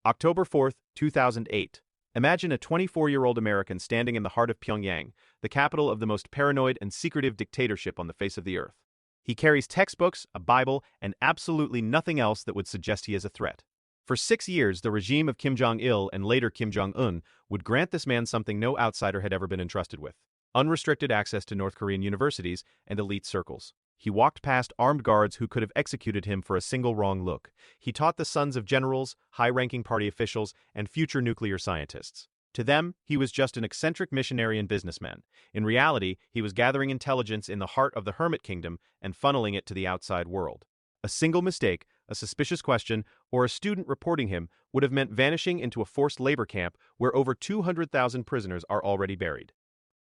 October 4th, 2008. Imagine a 24-year-old American standing in the heart of Pyongyang, the capital of the most paranoid and secretive dictatorship on the face of the earth. He carries textbooks, a Bible, and absolutely nothing else that would suggest he is a threat. For 6 years, the regime of Kim Jong-il and later Kim Jong-un would grant this man something no outsider had ever been entrusted with: unrestricted access to North Korean universities and elite circles. He walked past armed guards who could have executed him for a single wrong look. He taught the sons of generals, high-ranking party officials, and future nuclear scientists. To them, he was just an eccentric missionary and businessman. In reality, he was gathering intelligence in the heart of the hermit kingdom and funneling it to the outside world. A single mistake, a suspicious question, or a student reporting him would have meant vanishing into a forced labor camp where over 200,000 prisoners are already buried.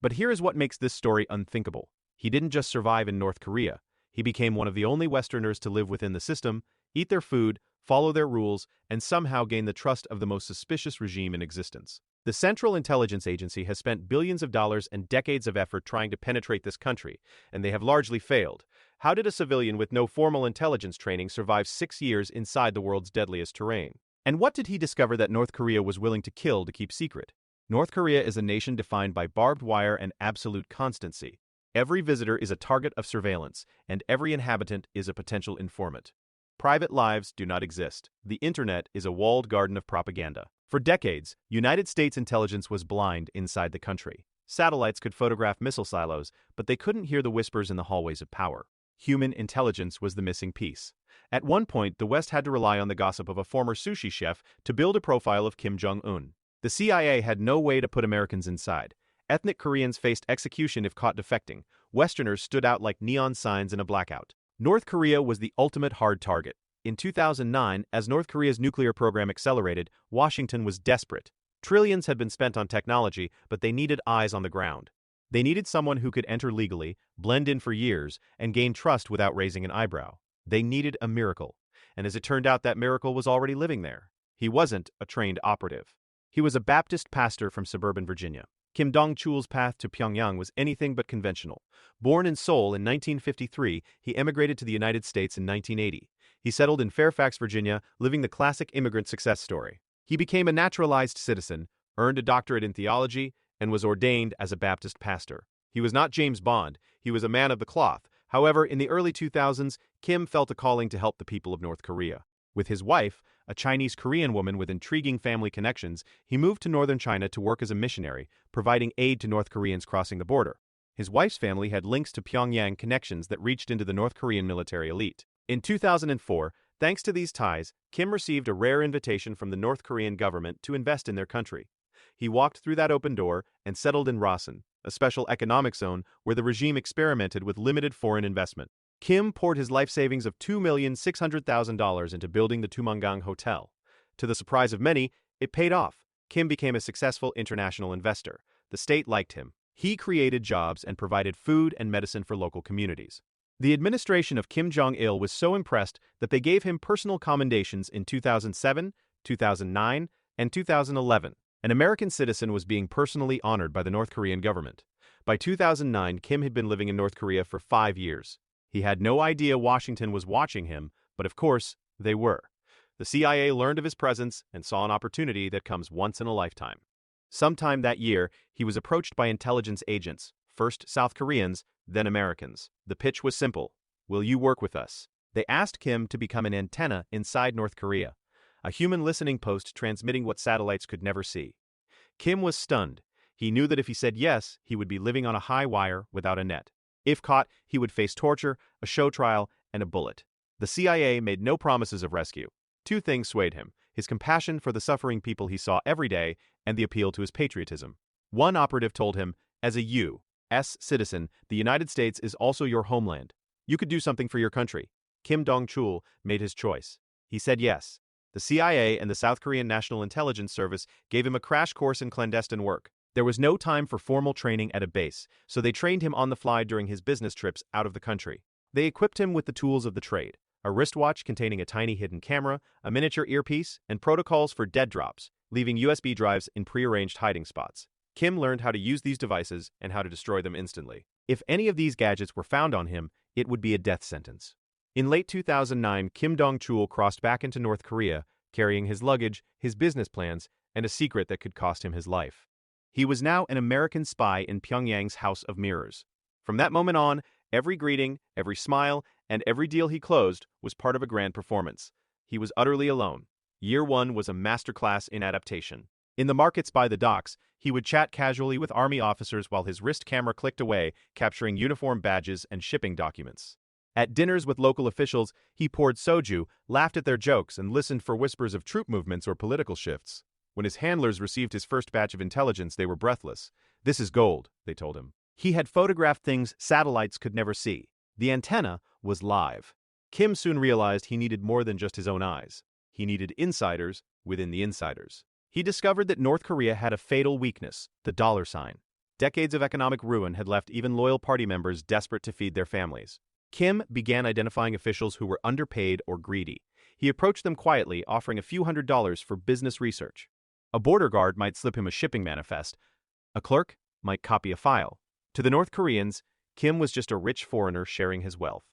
But here is what makes this story unthinkable. He didn't just survive in North Korea. He became one of the only Westerners to live within the system, eat their food, follow their rules, and somehow gain the trust of the most suspicious regime in existence. The Central Intelligence Agency has spent billions of dollars and decades of effort trying to penetrate this country, and they have largely failed. How did a civilian with no formal intelligence training survive 6 years inside the world's deadliest terrain? And what did he discover that North Korea was willing to kill to keep secret? North Korea is a nation defined by barbed wire and absolute constancy. Every visitor is a target of surveillance, and every inhabitant is a potential informant. Private lives do not exist. The internet is a walled garden of propaganda. For decades, United States intelligence was blind inside the country. Satellites could photograph missile silos, but they couldn't hear the whispers in the hallways of power. Human intelligence was the missing piece. At one point, the West had to rely on the gossip of a former sushi chef to build a profile of Kim Jong-un. The CIA had no way to put Americans inside. Ethnic Koreans faced execution if caught defecting. Westerners stood out like neon signs in a blackout. North Korea was the ultimate hard target. In 2009, as North Korea's nuclear program accelerated, Washington was desperate. Trillions had been spent on technology, but they needed eyes on the ground. They needed someone who could enter legally, blend in for years, and gain trust without raising an eyebrow. They needed a miracle. And as it turned out, that miracle was already living there. He wasn't a trained operative. He was a Baptist pastor from suburban Virginia. Kim Dong-chul's path to Pyongyang was anything but conventional. Born in Seoul in 1953, he emigrated to the United States in 1980. He settled in Fairfax, Virginia, living the classic immigrant success story. He became a naturalized citizen, earned a doctorate in theology, and was ordained as a Baptist pastor. He was not James Bond. He was a man of the cloth. However, in the early 2000s, Kim felt a calling to help the people of North Korea. With his wife, a Chinese-Korean woman with intriguing family connections, he moved to northern China to work as a missionary, providing aid to North Koreans crossing the border. His wife's family had links to Pyongyang connections that reached into the North Korean military elite. In 2004, thanks to these ties, Kim received a rare invitation from the North Korean government to invest in their country. He walked through that open door and settled in Rasan, a special economic zone where the regime experimented with limited foreign investment. Kim poured his life savings of $2,600,000 into building the Tumangang Hotel. To the surprise of many, it paid off. Kim became a successful international investor. The state liked him. He created jobs and provided food and medicine for local communities. The administration of Kim Jong-il was so impressed that they gave him personal commendations in 2007, 2009, and 2011. An American citizen was being personally honored by the North Korean government. By 2009, Kim had been living in North Korea for 5 years. He had no idea Washington was watching him, but of course, they were. The CIA learned of his presence and saw an opportunity that comes once in a lifetime. Sometime that year, he was approached by intelligence agents, first South Koreans, then Americans. The pitch was simple: will you work with us? They asked Kim to become an antenna inside North Korea, a human listening post transmitting what satellites could never see. Kim was stunned. He knew that if he said yes, he would be living on a high wire without a net. If caught, he would face torture, a show trial, and a bullet. The CIA made no promises of rescue. 2 things swayed him: his compassion for the suffering people he saw every day and the appeal to his patriotism. One operative told him, as a U.S. citizen, the United States is also your homeland. You could do something for your country. Kim Dong-chul made his choice. He said yes. The CIA and the South Korean National Intelligence Service gave him a crash course in clandestine work. There was no time for formal training at a base, so they trained him on the fly during his business trips out of the country. They equipped him with the tools of the trade: a wristwatch containing a tiny hidden camera, a miniature earpiece, and protocols for dead drops, leaving USB drives in prearranged hiding spots. Kim learned how to use these devices and how to destroy them instantly. If any of these gadgets were found on him, it would be a death sentence. In late 2009, Kim Dong-chul crossed back into North Korea, carrying his luggage, his business plans, and a secret that could cost him his life. He was now an American spy in Pyongyang's House of Mirrors. From that moment on, every greeting, every smile, and every deal he closed was part of a grand performance. He was utterly alone. Year one was a masterclass in adaptation. In the markets by the docks, he would chat casually with army officers while his wrist camera clicked away, capturing uniform badges and shipping documents. At dinners with local officials, he poured soju, laughed at their jokes, and listened for whispers of troop movements or political shifts. When his handlers received his first batch of intelligence, they were breathless. "This is gold," they told him. He had photographed things satellites could never see. The antenna was live. Kim soon realized he needed more than just his own eyes. He needed insiders within the insiders. He discovered that North Korea had a fatal weakness, the dollar sign. Decades of economic ruin had left even loyal party members desperate to feed their families. Kim began identifying officials who were underpaid or greedy. He approached them quietly, offering a few $100s for business research. A border guard might slip him a shipping manifest. A clerk might copy a file. To the North Koreans, Kim was just a rich foreigner sharing his wealth.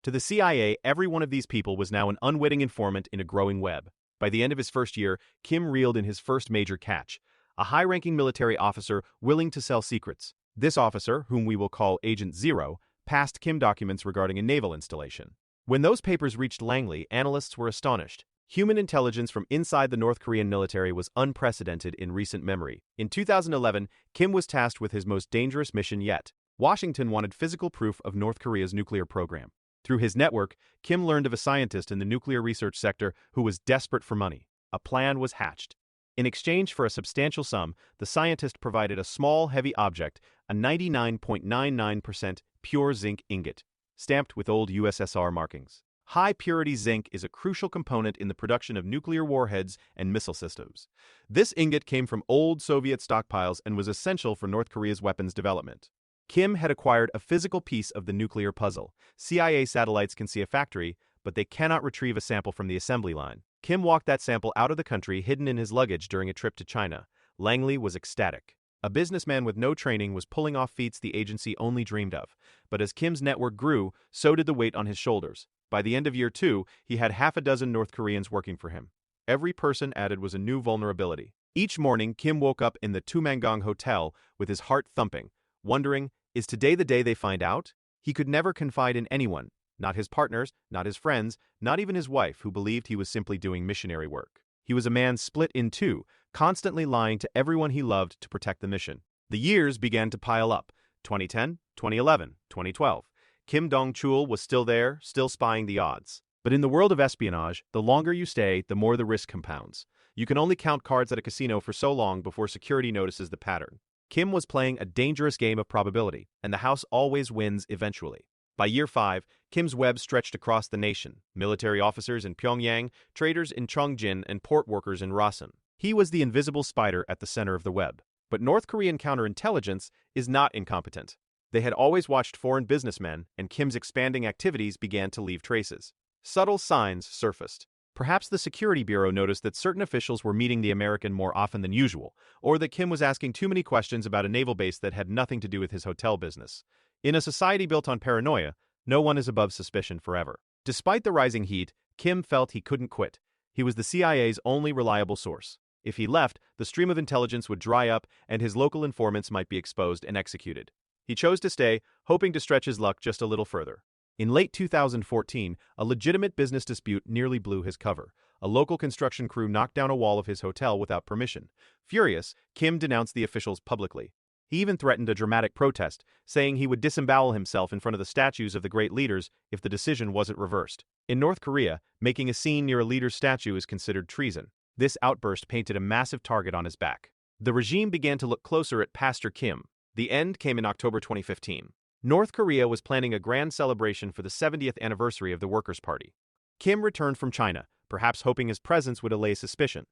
To the CIA, every one of these people was now an unwitting informant in a growing web. By the end of his first year, Kim reeled in his first major catch, a high-ranking military officer willing to sell secrets. This officer, whom we will call Agent Zero, passed Kim documents regarding a naval installation. When those papers reached Langley, analysts were astonished. Human intelligence from inside the North Korean military was unprecedented in recent memory. In 2011, Kim was tasked with his most dangerous mission yet. Washington wanted physical proof of North Korea's nuclear program. Through his network, Kim learned of a scientist in the nuclear research sector who was desperate for money. A plan was hatched. In exchange for a substantial sum, the scientist provided a small, heavy object, a 99.99% pure zinc ingot, stamped with old USSR markings. High-purity zinc is a crucial component in the production of nuclear warheads and missile systems. This ingot came from old Soviet stockpiles and was essential for North Korea's weapons development. Kim had acquired a physical piece of the nuclear puzzle. CIA satellites can see a factory, but they cannot retrieve a sample from the assembly line. Kim walked that sample out of the country, hidden in his luggage during a trip to China. Langley was ecstatic. A businessman with no training was pulling off feats the agency only dreamed of. But as Kim's network grew, so did the weight on his shoulders. By the end of year two, he had half a dozen North Koreans working for him. Every person added was a new vulnerability. Each morning, Kim woke up in the Tumangang Hotel with his heart thumping, wondering, is today the day they find out? He could never confide in anyone, not his partners, not his friends, not even his wife, who believed he was simply doing missionary work. He was a man split in two, constantly lying to everyone he loved to protect the mission. The years began to pile up. 2010, 2011, 2012. Kim Dong-chul was still there, still spying the odds. But in the world of espionage, the longer you stay, the more the risk compounds. You can only count cards at a casino for so long before security notices the pattern. Kim was playing a dangerous game of probability, and the house always wins eventually. By year 5, Kim's web stretched across the nation, military officers in Pyongyang, traders in Chongjin, and port workers in Rasan. He was the invisible spider at the center of the web. But North Korean counterintelligence is not incompetent. They had always watched foreign businessmen, and Kim's expanding activities began to leave traces. Subtle signs surfaced. Perhaps the Security Bureau noticed that certain officials were meeting the American more often than usual, or that Kim was asking too many questions about a naval base that had nothing to do with his hotel business. In a society built on paranoia, no one is above suspicion forever. Despite the rising heat, Kim felt he couldn't quit. He was the CIA's only reliable source. If he left, the stream of intelligence would dry up and his local informants might be exposed and executed. He chose to stay, hoping to stretch his luck just a little further. In late 2014, a legitimate business dispute nearly blew his cover. A local construction crew knocked down a wall of his hotel without permission. Furious, Kim denounced the officials publicly. He even threatened a dramatic protest, saying he would disembowel himself in front of the statues of the great leaders if the decision wasn't reversed. In North Korea, making a scene near a leader's statue is considered treason. This outburst painted a massive target on his back. The regime began to look closer at Pastor Kim. The end came in October 2015. North Korea was planning a grand celebration for the 70th anniversary of the Workers' Party. Kim returned from China, perhaps hoping his presence would allay suspicion.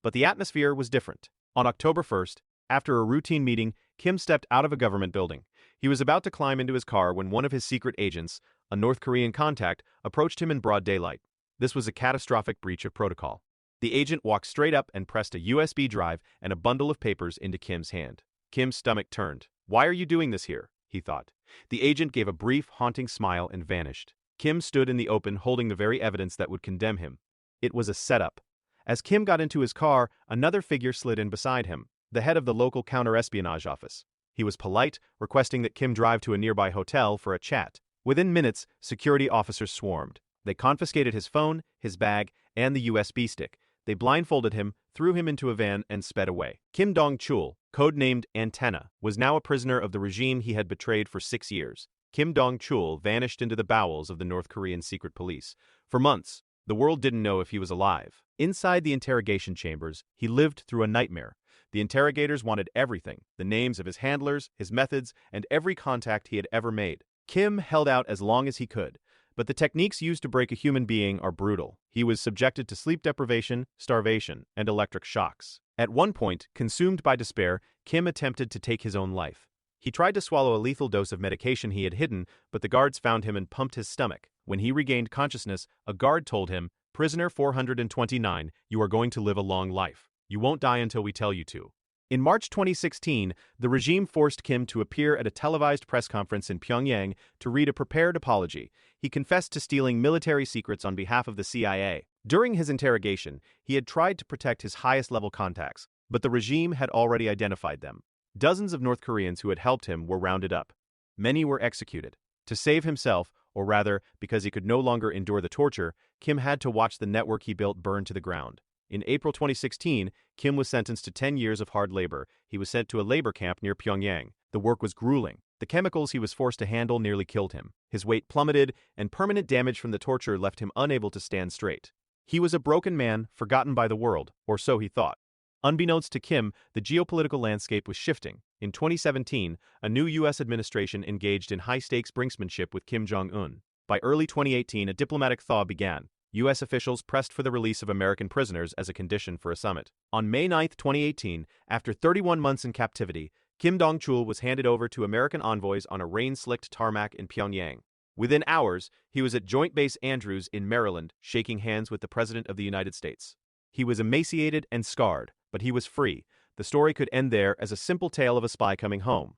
But the atmosphere was different. On October 1st, after a routine meeting, Kim stepped out of a government building. He was about to climb into his car when one of his secret agents, a North Korean contact, approached him in broad daylight. This was a catastrophic breach of protocol. The agent walked straight up and pressed a USB drive and a bundle of papers into Kim's hand. Kim's stomach turned. "Why are you doing this here?" he thought. The agent gave a brief, haunting smile and vanished. Kim stood in the open holding the very evidence that would condemn him. It was a setup. As Kim got into his car, another figure slid in beside him, the head of the local counter-espionage office. He was polite, requesting that Kim drive to a nearby hotel for a chat. Within minutes, security officers swarmed. They confiscated his phone, his bag, and the USB stick. They blindfolded him, threw him into a van, and sped away. Kim Dong-chul, codenamed Antenna, was now a prisoner of the regime he had betrayed for 6 years. Kim Dong-chul vanished into the bowels of the North Korean secret police. For months, the world didn't know if he was alive. Inside the interrogation chambers, he lived through a nightmare. The interrogators wanted everything: the names of his handlers, his methods, and every contact he had ever made. Kim held out as long as he could, but the techniques used to break a human being are brutal. He was subjected to sleep deprivation, starvation, and electric shocks. At one point, consumed by despair, Kim attempted to take his own life. He tried to swallow a lethal dose of medication he had hidden, but the guards found him and pumped his stomach. When he regained consciousness, a guard told him, "Prisoner 429, you are going to live a long life. You won't die until we tell you to." In March 2016, the regime forced Kim to appear at a televised press conference in Pyongyang to read a prepared apology. He confessed to stealing military secrets on behalf of the CIA. During his interrogation, he had tried to protect his highest-level contacts, but the regime had already identified them. Dozens of North Koreans who had helped him were rounded up. Many were executed. To save himself, or rather, because he could no longer endure the torture, Kim had to watch the network he built burn to the ground. In April 2016, Kim was sentenced to 10 years of hard labor. He was sent to a labor camp near Pyongyang. The work was grueling. The chemicals he was forced to handle nearly killed him. His weight plummeted, and permanent damage from the torture left him unable to stand straight. He was a broken man, forgotten by the world, or so he thought. Unbeknownst to Kim, the geopolitical landscape was shifting. In 2017, a new U.S. administration engaged in high-stakes brinksmanship with Kim Jong-un. By early 2018, a diplomatic thaw began. U.S. officials pressed for the release of American prisoners as a condition for a summit. On May 9, 2018, after 31 months in captivity, Kim Dong-chul was handed over to American envoys on a rain-slicked tarmac in Pyongyang. Within hours, he was at Joint Base Andrews in Maryland, shaking hands with the President of the United States. He was emaciated and scarred, but he was free. The story could end there as a simple tale of a spy coming home.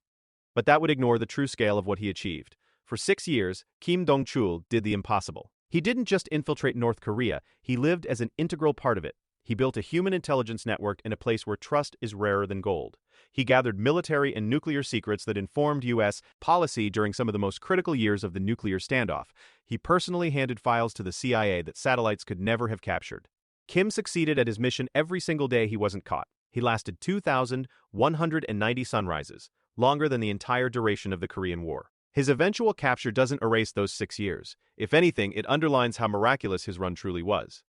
But that would ignore the true scale of what he achieved. For 6 years, Kim Dong-chul did the impossible. He didn't just infiltrate North Korea, he lived as an integral part of it. He built a human intelligence network in a place where trust is rarer than gold. He gathered military and nuclear secrets that informed U.S. policy during some of the most critical years of the nuclear standoff. He personally handed files to the CIA that satellites could never have captured. Kim succeeded at his mission every single day he wasn't caught. He lasted 2,190 sunrises, longer than the entire duration of the Korean War. His eventual capture doesn't erase those 6 years. If anything, it underlines how miraculous his run truly was.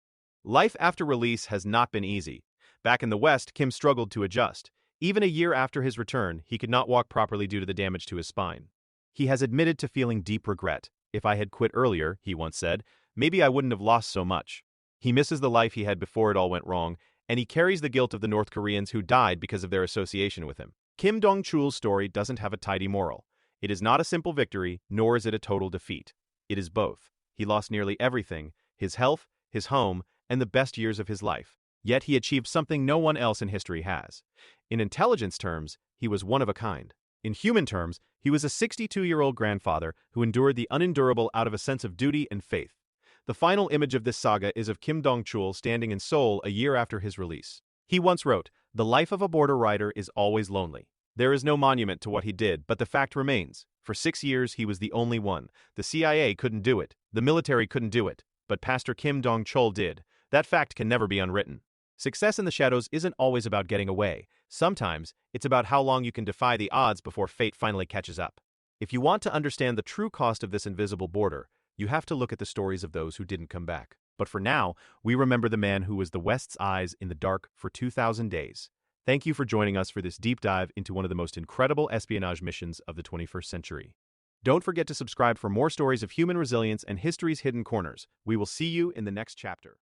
Life after release has not been easy. Back in the West, Kim struggled to adjust. Even a year after his return, he could not walk properly due to the damage to his spine. He has admitted to feeling deep regret. "If I had quit earlier," he once said, "maybe I wouldn't have lost so much." He misses the life he had before it all went wrong, and he carries the guilt of the North Koreans who died because of their association with him. Kim Dong-chul's story doesn't have a tidy moral. It is not a simple victory, nor is it a total defeat. It is both. He lost nearly everything: his health, his home, and the best years of his life. Yet he achieved something no one else in history has. In intelligence terms, he was one of a kind. In human terms, he was a 62-year-old grandfather who endured the unendurable out of a sense of duty and faith. The final image of this saga is of Kim Dong-chul standing in Seoul a year after his release. He once wrote, "The life of a border rider is always lonely." There is no monument to what he did, but the fact remains. For 6 years, he was the only one. The CIA couldn't do it. The military couldn't do it. But Pastor Kim Dong-chul did. That fact can never be unwritten. Success in the shadows isn't always about getting away. Sometimes, it's about how long you can defy the odds before fate finally catches up. If you want to understand the true cost of this invisible border, you have to look at the stories of those who didn't come back. But for now, we remember the man who was the West's eyes in the dark for 2,000 days. Thank you for joining us for this deep dive into one of the most incredible espionage missions of the 21st century. Don't forget to subscribe for more stories of human resilience and history's hidden corners. We will see you in the next chapter.